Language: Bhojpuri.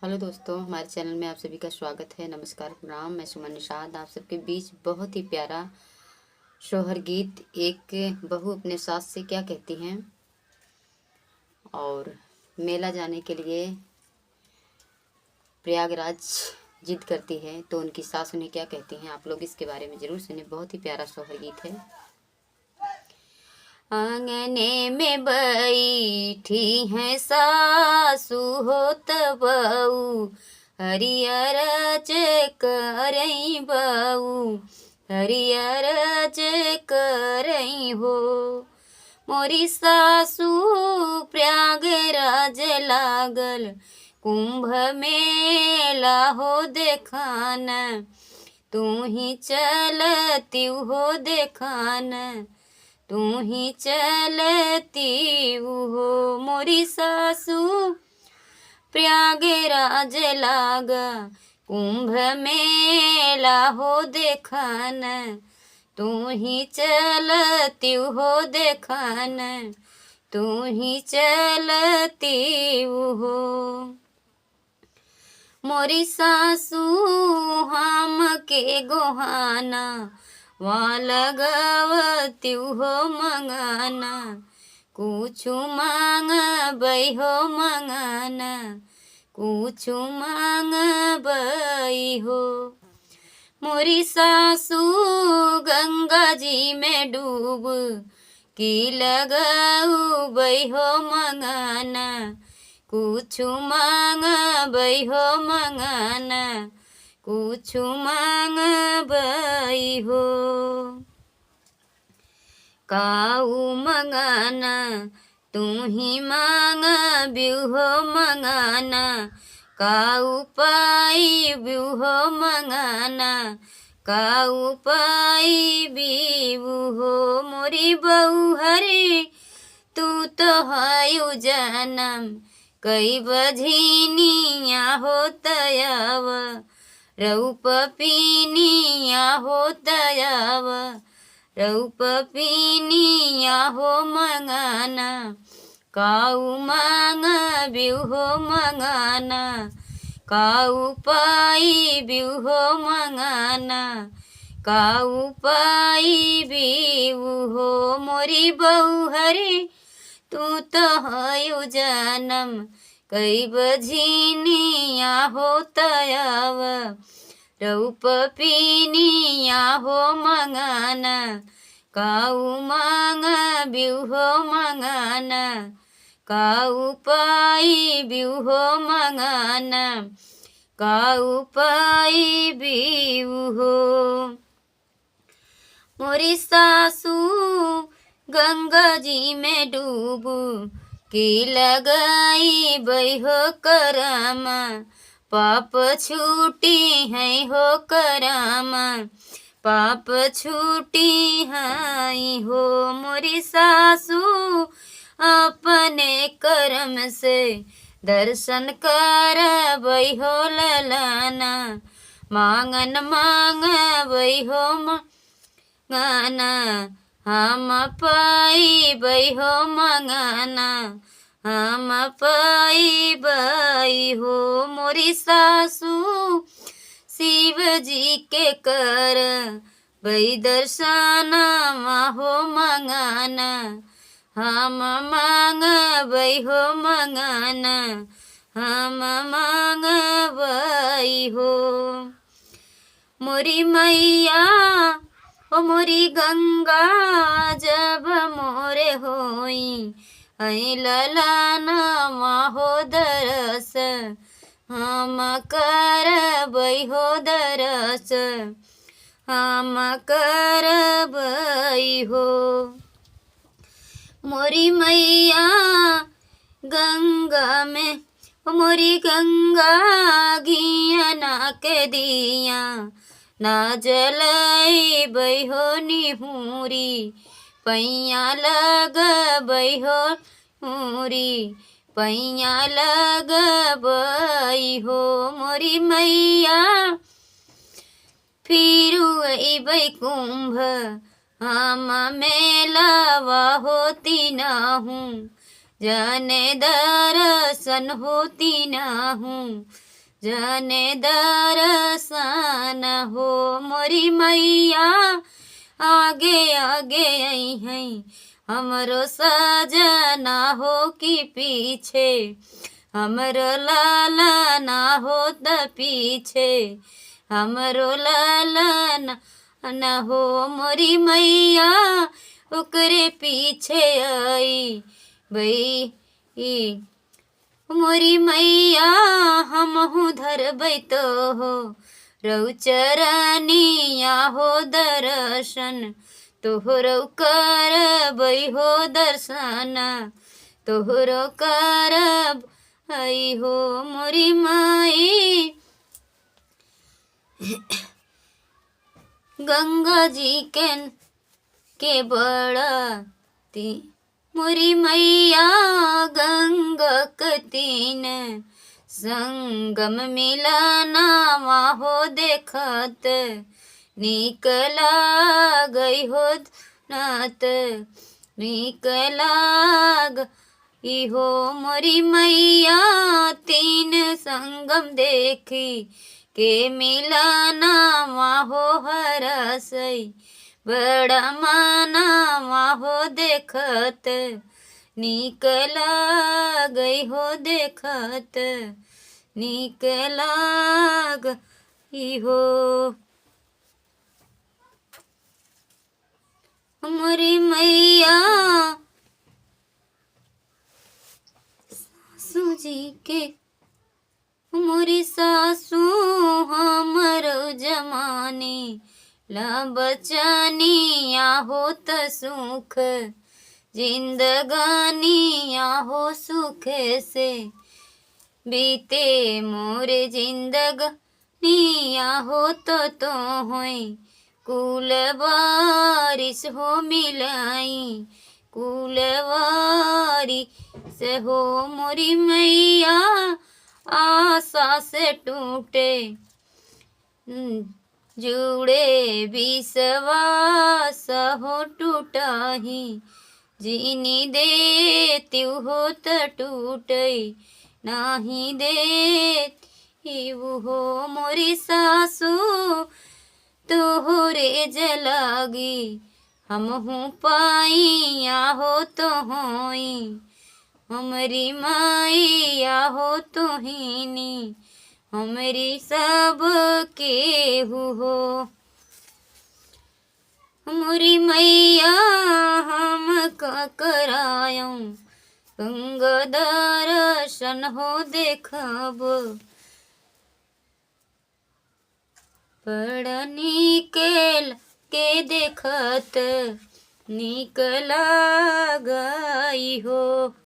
हेलो दोस्तों, हमारे चैनल में आप सभी का स्वागत है। नमस्कार, प्रणाम। मैं सुमन निषाद आप सबके बीच बहुत ही प्यारा शोहर गीत एक बहू अपने सास से क्या कहती हैं और मेला जाने के लिए प्रयागराज जिद करती है तो उनकी सास उन्हें क्या कहती हैं, आप लोग इसके बारे में ज़रूर सुने। बहुत ही प्यारा शोहर गीत है। आंगने में बैठी है सासू होत बहू, हरियर करई बहू, हरियर करई हो। मोरी सासू प्रयागराज लागल, कुंभ मेला हो देखान, तू ही चलती हो देखान, तू ही चलती हो। मोरी सासू प्रयागराज लागा, कुंभ मेला हो देखान, तू ही चलती हो देखान, तू ही चलती हो। मोरी सासू हम के गोहाना, वहाँ लगवती हो मंगाना, कुछु मांग बई हो मंगाना, कुछु मांग बई हो। मोरी सासू गंगा जी में डूब की लगाऊ बई हो मंगाना, कुछु मांग बई हो मंगाना, कुछु मांग बई हो। काऊ मंगाना तू ही मांग बिहो मंगाना, काऊ पाई बिहो मंगाना, काऊ पाई बीबू हो। मोरी बहू हरी तू तो हायु जनम, कई बझिनिया हो तयाव, रऊप पीनिया हो तयाव, रऊप पीनिया हो मंगाना, काऊ मांग बिहो मंगाना, काऊ पाई बिहो मंगाना, काऊ पाई बीबू हो। मोरी बहू हरी तू तो हायु जनम, कई बझिनिया हो तयाव, रऊप पीनिया हो मंगाना, काऊ मांग बिहो मंगाना, काऊ पाई बिहो मंगाना, काऊ पाई बिहू हो। मोरी सासू गंगा जी में डूबू की लगाई बई हो करामा, पाप छूटी है हो करामा, पाप छूटी है हो। मोरी सासू अपने कर्म से दर्शन कर बई हो ललाना, मांगन मांग बई हो मंगाना, हम पाई बई हो मंगाना, हम पाई बई हो। मोरी सासू शिव जी के कर बई दर्शना हो मंगाना, हम मांग बई हो मंगाना, हम मांग बई हो। मोरी मैया ओ मोरी गंगा जब मोरे होई, ऐ ललाना हो दरस, हम कर बई हो दरस, हम कर बई हो। मोरी मैया गंगा में मोरी गंगा घियाना के दिया, ना जलाई बई हो निहुरी, पैया लग बई हो हुरी, पैया लग बई हो। मोरी मैया फिर अइबै कुंभ, हम मेलावा होती ना हूँ, जाने दर्शन होती ना हूँ, जने दर्शन हो मोरी मैया आगे आगे आई हैं हमरो सजना हो कि पीछे हमरो लाला ना हो त पीछे हमरो लाला ना हो मोरी मैया ओकरे पीछे आई भई मोरी मैया हमहु धरबै तो हो रौ चरनिया हो दर्शन तोहरो करबै हो दर्शन तोहरो करब आई हो मोरी माई। गंगा जी के बड़ती मोरी मैया गंगा के तीन संगम मिलना हो देखत नीक लागई हो नात नीक लाग इहो मोरी मैया तीन संगम देखी के मिलना हो हरसई बड़ा माना हो देखत नीक लागई हो देखत नीक लाग इहो मोरी मैया सासू जी के मोरी सासू हमरो जमानी ला बचनिया हो त सुख जिंदगानिया हो सुख से बीते मोरे जिंदगानिया हो तो होई कुल बारिश हो मिलाई कुल बारिश हो मोरी मैया आशा से टूटे जुड़े विश्वास हो टूटाही जीनी देती हो त टूटे नाही देती हो मोरी सासू तोहरे जलागी हमहू पाइया हो तो होई हमरी माइया हो तुहिनी हमरी सब के हो मोरी मैया हम का करायूं गंगा दर्शन हो देखब बड़ा नीक के देखत नीक लागई हो।